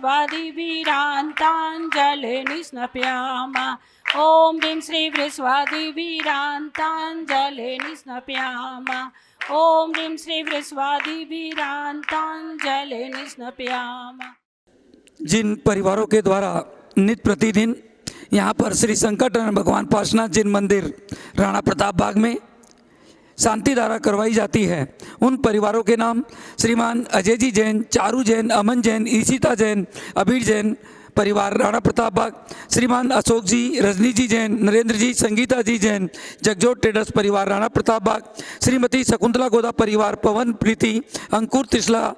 वृस्वादिभिरान्ताञ्जलिर्निस्नप्यामः ॐ ह्रीं श्री वृस्वादिभिरान्ताञ्जलिर्निस्नप्यामः ॐ ह्रीं श्री वृस्वादिभिरान्ताञ्जलिर्निस्नप्यामः। जिन परिवारों के द्वारा नित्य प्रतिदिन यहाँ पर श्री संकटहरण भगवान पार्श्वनाथ जिन मंदिर राणा प्रताप बाग में शांति धारा करवाई जाती है, उन परिवारों के नाम श्रीमान अजय जी जैन, चारू जैन, अमन जैन, ईशिता जैन, अबीर जैन परिवार राणा प्रताप बाग, श्रीमान अशोक जी, रजनी जी जैन, नरेंद्र जी, संगीता जी जैन, जगजोत ट्रेडर्स परिवार राणा प्रताप बाग, श्रीमती शकुंतला गोदा परिवार, पवन प्रीति, अंकुर त्रिशला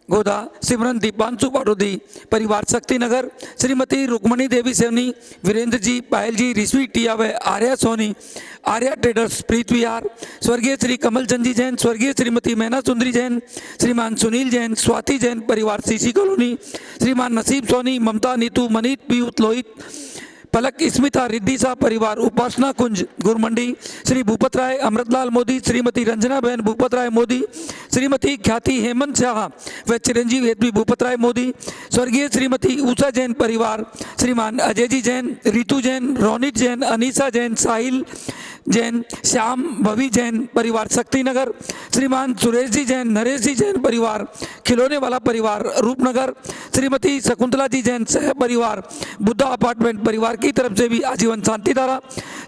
गोदा, सिमरन दीपांशु पाटोदी परिवार शक्तिनगर, श्रीमती रुक्मणी देवी सोनी, वीरेंद्र जी, पायल जी, ऋषि टिया व आर्या सोनी, आर्या ट्रेडर्स प्रीत विहार, स्वर्गीय श्री कमल चंद जी जैन, स्वर्गीय श्रीमती मैना सुंदरी जैन, श्रीमान सुनील जैन, स्वाति जैन परिवार सीसी कॉलोनी, श्रीमान नसीब सोनी, ममता नीतू, मनीत पीयूष लोहित, पलक स्मिता रिद्धि शाह परिवार उपासना कुंज गुरमंडी, श्री भूपत राय अमृतलाल मोदी, श्रीमती रंजना बहन भूपत राय मोदी, श्रीमती ख्याति हेमंत शाह व चिरंजीव हेतवी भूपत राय मोदी, स्वर्गीय श्रीमती उषा जैन परिवार, श्रीमान अजय जी जैन, रितु जैन, रोनित जैन, अनीसा जैन, साहिल जैन, श्याम भवी जैन परिवार शक्तिनगर, श्रीमान सुरेश जी जैन, नरेश जी जैन परिवार खिलौने वाला परिवार रूपनगर, श्रीमती शकुंतला जी जैन सह परिवार बुद्धा अपार्टमेंट परिवार की तरफ से भी आजीवन शांति धारा,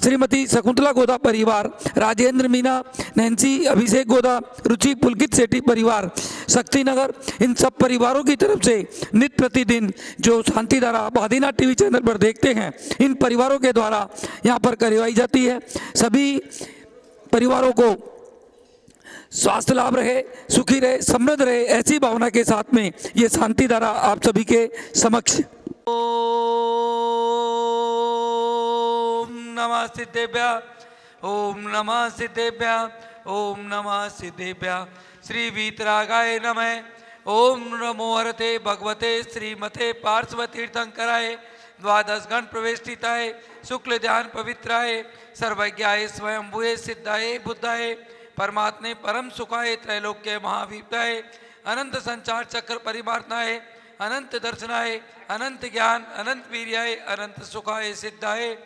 श्रीमती शकुंतला गोदा परिवार, राजेंद्र मीना, नैन्सी अभिषेक गोदा, रुचि पुलकित सेठी परिवार शक्तिनगर, इन सब परिवारों की तरफ से नित्य प्रतिदिन जो शांति धारा आप आदिनाथ टीवी चैनल पर देखते हैं, इन परिवारों के द्वारा यहाँ पर करवाई जाती है। सभी परिवारों को स्वास्थ्य लाभ रहे, सुखी रहे, समृद्ध रहे, ऐसी भावना के साथ में ये शांति धारा आप सभी के समक्ष। ओम नमः सिद्धेभ्यः, ओम नमः सिद्धेभ्यः, ओम नमः सिद्धेभ्यः। श्री वीतरागाय नमः। ओम नमो हरते भगवते श्रीमते पार्श्व तीर्थंकराय द्वादश गण प्रवेष्टिताय शुक्ल ध्यान पवित्राय सर्वज्ञाय स्वयंभुए सिद्धाय बुद्धाय परमात्मे परम सुखाय त्रैलोक्य महावीताय अनंत संचार चक्र परिमार्तनाय अनंत दर्शनाय अनंत ज्ञान अनंत वीर्याय अनंत सुखाय सिद्धाय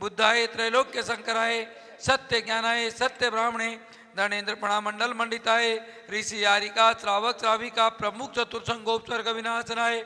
बुद्धाय त्रैलोक्य शंकराय सत्य ज्ञानाय सत्य ब्राह्मणे धनेन्द्र प्रणामंडल मंडिताय ऋषि यारिका श्रावक श्राविका प्रमुख चतुर्संगोपसर्ग विनाशनाय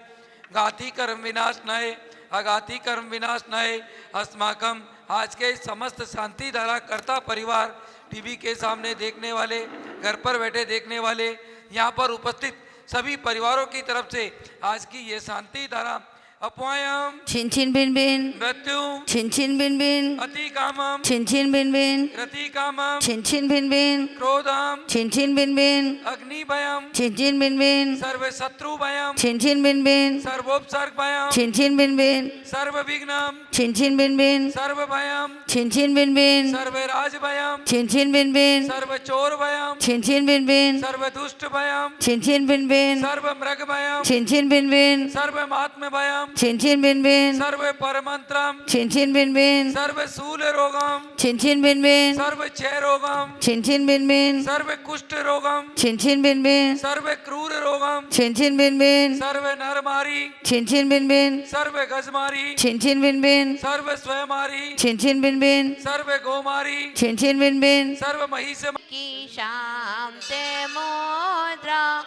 घाती कर्म विनाशनाय अघाती कर्म विनाशनाय अस्माकम आज के समस्त शांति धारा कर्ता परिवार, टीवी के सामने देखने वाले, घर पर बैठे देखने वाले, यहाँ पर उपस्थित सभी परिवारों की तरफ से आज की ये शांति धारा अपवायम छिन छिन बिन बिन मृत्यु छिन छिन बिन बिन अति कामम छिन छिन बिन बिन रति कामम छिन छिन बिन बिन क्रोधम छिन छिन बिन बिन अग्नि भयम छिन छिन बिन बिन सर्व शत्रु भयम छिन छिन बिन बिन सर्वोपसर्ग भयम छिन छिन बिन बिन सर्व विघ्नम छिन छिन बिन बिन सर्व भयम छिन छिन बिन बिन सर्व राज भयम छिन छिन बिन बिन सर्व चोर भयम छिन छिन बिन बिन सर्व दुष्ट भयम छिन छिन बिन बिन सर्व मृग भयम छिन छिन बिन बिन सर्व महात्म भयम छिन छिन बिन बिन सर्व परमंत्रम छिन छिन बिन बिन सर्व शूल रोगम छिन छिन बिन बिन सर्व क्षय रोगम छिन छिन बिन बिन सर्व कुष्ठ रोगम छिन छिन बिन बिन सर्व क्रूर रोगम छिन छिन बिन बिन सर्व नरमारी छिन छिन बिन बिन सर्व गजमारी छिन छिन बिन बिन सर्व स्वयमारी छिन छिन बिन बिन सर्व गोमारी छिन छिन बिन बिन सर्व महिष की शांत मुद्रा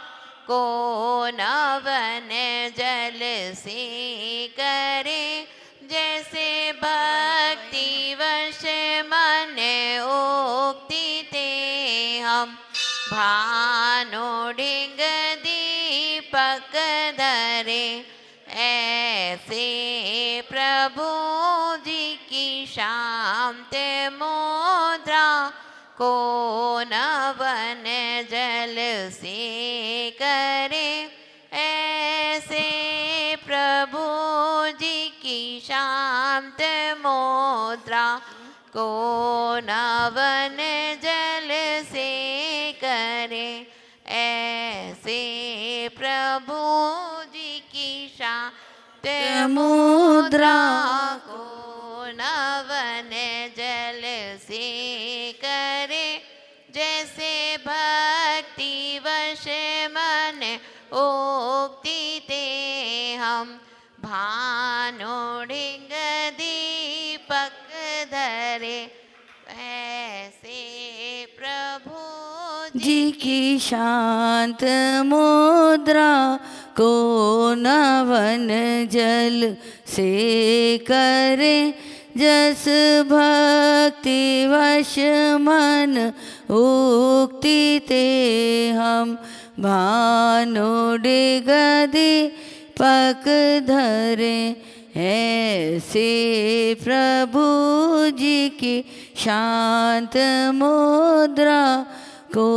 को नवन जल से करे, जैसे भक्ति वश मन उक्ति ते हम भानु डिंग दीपक धरे, ऐसे प्रभु जी की शांत मुद्रा को नवन जल से करे, ऐसे प्रभु जी की शांत मुद्रा को नवन जल से करे, ऐसे प्रभु जी की शांत मुद्रा को नवन जल से करे, जैसे भक्ति वश मन उक्ति ते हम भानुडिंग दीपक धरे ऐसे प्रभु जी की शांत मुद्रा को नवन जल से करे जस भक्ति वश मन उक्ति ते हम भानुडिग दीपक धरे ऐसे प्रभु जी की शांत मुद्रा को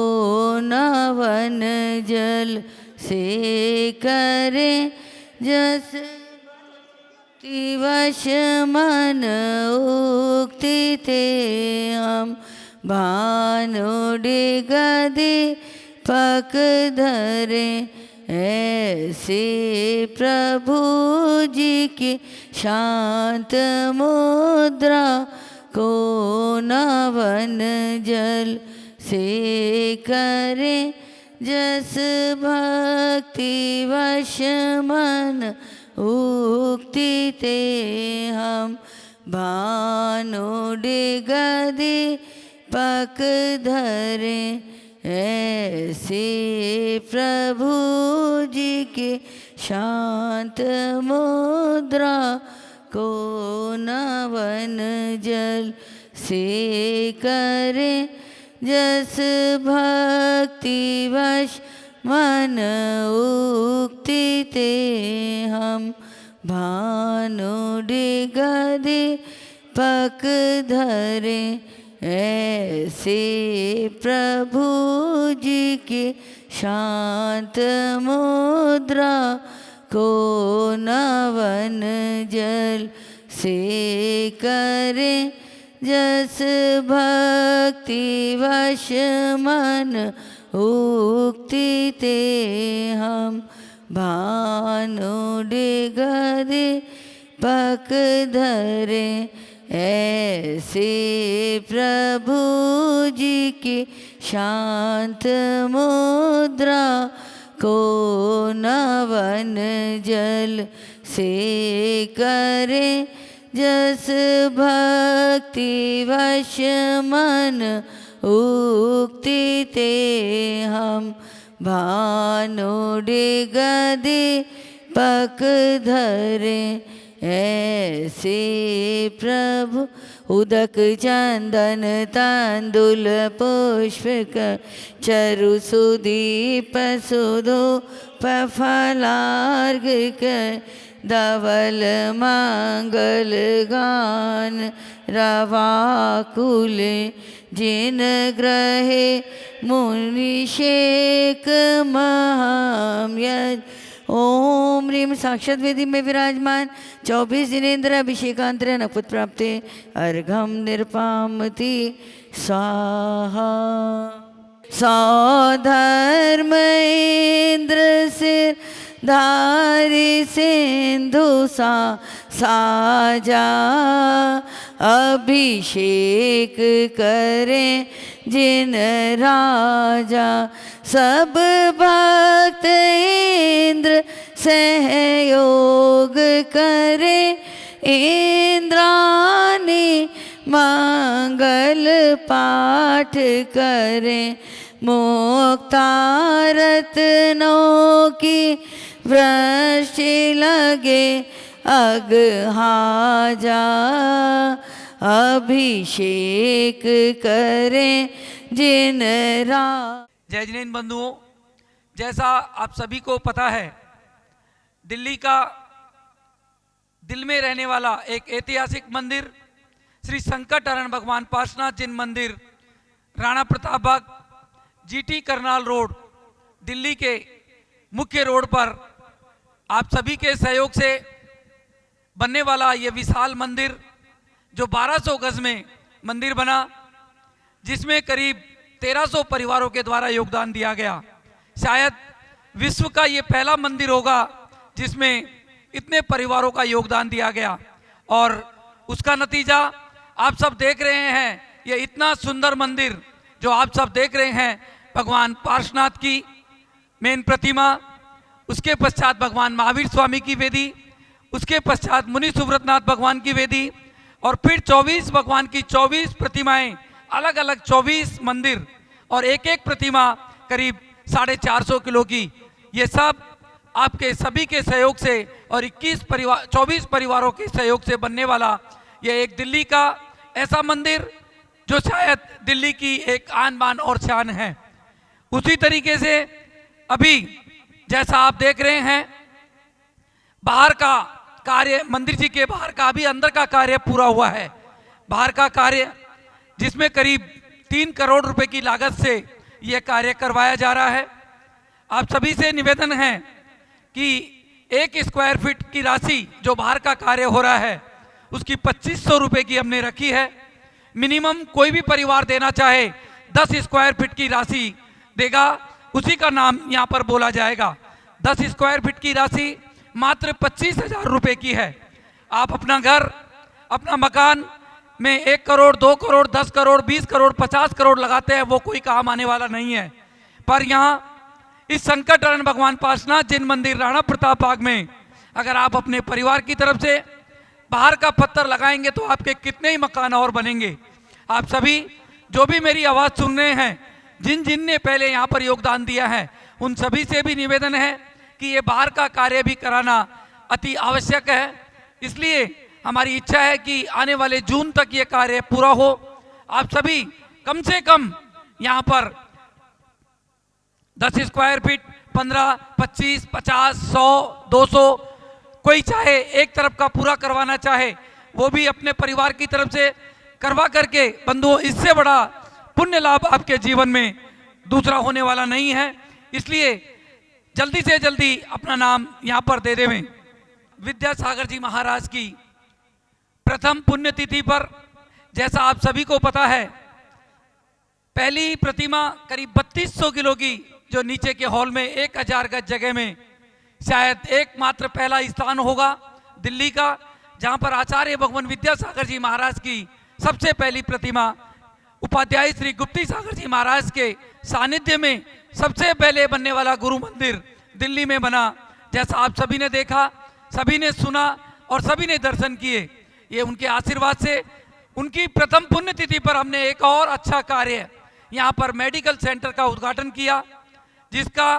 नवन जल से करे जस वश मन उक्ति ते हम भानुडिग दीपक धरे ऐसे प्रभु जी की शांत मुद्रा को नवन जल से करे जस भक्ति वश मन उक्ति ते हम भानुडिग दीपक धरे ऐसे प्रभु जी के शांत मुद्रा को नवन जल से करे जस भक्ति वश मन उक्ति ते हम भानुडिग दीपक धरे ऐसे प्रभु जी की शांत मुद्रा को नवन जल से करे जस भक्ति वश मन उक्ति ते हम भानुडिग दीपक धरे ऐसे प्रभु जी की शांत मुद्रा को नवन जल से करे जस भक्ति वश मन उक्ति ते हम भानुडिग दीपक धरे ऐसे प्रभु उदक चंदन तांदुल पुष्प चरु सुदीप सुधूप फलार्घ कर धवल मंगल गान रवाकुल जिन ग्रहे मुनिषेक महाम्यज ओम ह्रीम साक्षात वेदी में विराजमान 24 दिनेन्द्र अभिषेकांतर नकुत प्राप्ते अर्घम निर्पामति स्वाहा सौधर्म इंद्र सिर धारी सिंधु साजा अभिषेक करे जिन राजा सब भक्त इंद्र सहयोग करे इंद्राणी मंगल पाठ करे मुक्तारत्नों की वृष्टि लगे अगहाजा अभिषेक करे जिन रा। जय जिनेन्द्र बंधुओं, जैसा आप सभी को पता है, दिल्ली का दिल में रहने वाला एक ऐतिहासिक मंदिर श्री संकटहरण भगवान पार्श्वनाथ जिन मंदिर राणा प्रताप बाग जीटी करनाल रोड दिल्ली के मुख्य रोड पर आप सभी के सहयोग से बनने वाला ये विशाल मंदिर जो 1200 गज में मंदिर बना, जिसमें करीब 1300 परिवारों के द्वारा योगदान दिया गया। शायद विश्व का ये पहला मंदिर होगा जिसमें इतने परिवारों का योगदान दिया गया और उसका नतीजा आप सब देख रहे हैं। ये इतना सुंदर मंदिर जो आप सब देख रहे हैं, भगवान पार्श्वनाथ की मेन प्रतिमा उसके पश्चात भगवान महावीर स्वामी की वेदी, उसके पश्चात मुनि सुव्रतनाथ भगवान की वेदी, और फिर 24 भगवान की 24 प्रतिमाएं, अलग अलग 24 मंदिर, और एक एक प्रतिमा करीब 450 किलो की। ये सब आपके सभी के सहयोग से और 24 परिवारों के सहयोग से बनने वाला ये एक दिल्ली का ऐसा मंदिर जो शायद दिल्ली की एक आन बान और शान है। उसी तरीके से अभी जैसा आप देख रहे हैं, बाहर का कार्य, मंदिर जी के बाहर का, अभी अंदर का कार्य पूरा हुआ है। बाहर का कार्य जिसमें करीब 3 करोड़ रुपए की लागत से यह कार्य करवाया जा रहा है। आप सभी से निवेदन है कि 1 स्क्वायर फीट की राशि जो बाहर का कार्य हो रहा है उसकी 2500 रुपए की हमने रखी है। मिनिमम कोई भी परिवार देना चाहे 10 स्क्वायर फीट की राशि देगा, उसी का नाम यहाँ पर बोला जाएगा। 10 स्क्वायर फीट की राशि मात्र 25,000 रुपए की है। आप अपना घर, अपना मकान में 1 करोड़, 2 करोड़, 10 करोड़, 20 करोड़, 50 करोड़ लगाते हैं, वो कोई काम आने वाला नहीं है। पर यहाँ इस संकट हरण भगवान पार्श्वनाथ जिन मंदिर राणा प्रताप बाग में अगर आप अपने परिवार की तरफ से बाहर का पत्थर लगाएंगे तो आपके कितने ही मकान और बनेंगे। आप सभी जो भी मेरी आवाज़ सुन रहे हैं, जिन जिन ने पहले यहाँ पर योगदान दिया है, उन सभी से भी निवेदन है कि ये बाहर का कार्य भी कराना अति आवश्यक है। इसलिए हमारी इच्छा है कि आने वाले जून तक ये कार्य पूरा हो। आप सभी कम से कम यहाँ पर 10 स्क्वायर फीट, 15, 25, 50, 100, 200, कोई चाहे एक तरफ का पूरा करवाना चाहे वो भी अपने परिवार की तरफ से करवा करके, बंधुओं, इससे बड़ा पुण्य लाभ आपके जीवन में दूसरा होने वाला नहीं है। इसलिए जल्दी से जल्दी अपना नाम यहाँ पर दे देवें। विद्यासागर जी महाराज की प्रथम पुण्यतिथि पर जैसा आप सभी को पता है, पहली प्रतिमा करीब 3200 किलो की जो नीचे के हॉल में 1000 गज जगह में शायद एकमात्र पहला स्थान होगा दिल्ली का, जहां पर आचार्य भगवान विद्यासागर जी महाराज की सबसे पहली प्रतिमा उपाध्याय श्री गुप्ती सागर जी महाराज के सानिध्य में सबसे पहले बनने वाला गुरु मंदिर दिल्ली में बना। जैसा आप सभी ने देखा, सभी ने सुना और सभी ने दर्शन किए। ये उनके आशीर्वाद से उनकी प्रथम पुण्यतिथि पर हमने एक और अच्छा कार्य यहाँ पर मेडिकल सेंटर का उद्घाटन किया, जिसका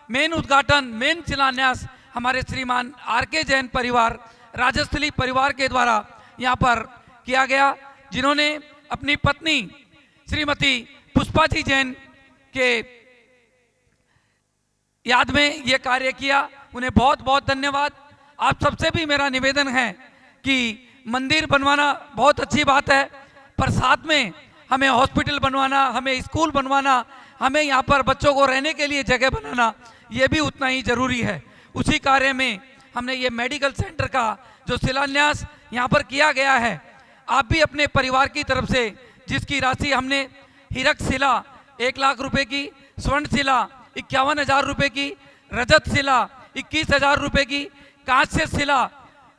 मेन उद्घाटन, मेन शिलान्यास हमारे श्रीमान RK जैन परिवार, राजस्थली परिवार के द्वारा यहाँ पर किया गया, जिन्होंने अपनी पत्नी श्रीमती पुष्पा जी जैन के याद में ये कार्य किया। उन्हें बहुत बहुत धन्यवाद। आप सबसे भी मेरा निवेदन है कि मंदिर बनवाना बहुत अच्छी बात है, पर साथ में हमें हॉस्पिटल बनवाना, हमें स्कूल बनवाना, हमें यहाँ पर बच्चों को रहने के लिए जगह बनाना, ये भी उतना ही जरूरी है। उसी कार्य में हमने ये मेडिकल सेंटर का जो शिलान्यास यहाँ पर किया गया है, आप भी अपने परिवार की तरफ से जिसकी राशि हमने हीरक शिला 1 लाख रुपए की, स्वर्ण शिला 51,000 रुपए की, रजत शिला 21,000 रुपए की, कांस्य शिला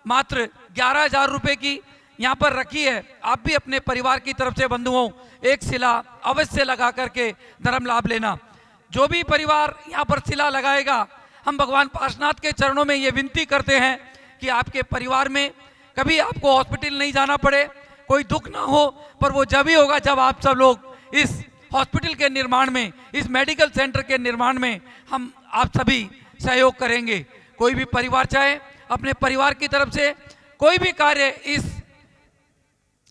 मात्र 11,000 रुपए की यहाँ पर रखी है। आप भी अपने परिवार की तरफ से बंधुओं एक शिला अवश्य लगा करके धर्म लाभ लेना। जो भी परिवार यहाँ पर शिला लगाएगा, हम भगवान पार्श्वनाथ के चरणों में ये विनती करते हैं कि आपके परिवार में कभी आपको हॉस्पिटल नहीं जाना पड़े, कोई दुख ना हो, पर वो जब ही होगा जब आप सब लोग इस हॉस्पिटल के निर्माण में, इस मेडिकल सेंटर के निर्माण में हम आप सभी सहयोग करेंगे। कोई भी परिवार चाहे अपने परिवार की तरफ से कोई भी कार्य इस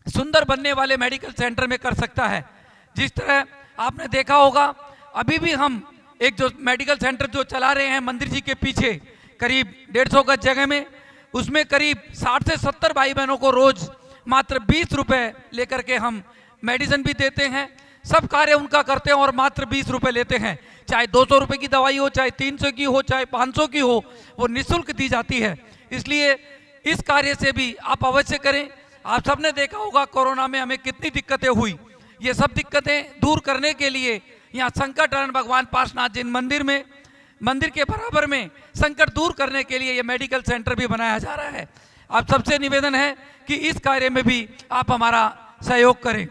सुंदर बनने वाले मेडिकल सेंटर में कर सकता है। जिस तरह आपने देखा होगा, अभी भी हम एक जो मेडिकल सेंटर जो चला रहे हैं मंदिर जी के पीछे करीब 150 गज जगह में, उसमें करीब 60 से 70 भाई बहनों को रोज मात्र 20 रुपए लेकर के हम मेडिसिन भी देते हैं। सब कार्य उनका करते हैं और मात्र 20 रुपए लेते हैं। चाहे 200 रुपए की दवाई हो, चाहे 300 की हो, चाहे 500 की हो, वो निःशुल्क दी जाती है। इसलिए इस कार्य से भी आप अवश्य करें। आप सबने देखा होगा कोरोना में हमें कितनी दिक्कतें हुई, ये सब दिक्कतें दूर करने के लिए यहाँ संकट हरण भगवान पार्श्वनाथ जिन मंदिर में, मंदिर के बराबर में संकट दूर करने के लिए ये मेडिकल सेंटर भी बनाया जा रहा है। आप सबसे निवेदन है कि इस कार्य में भी आप हमारा सहयोग करें।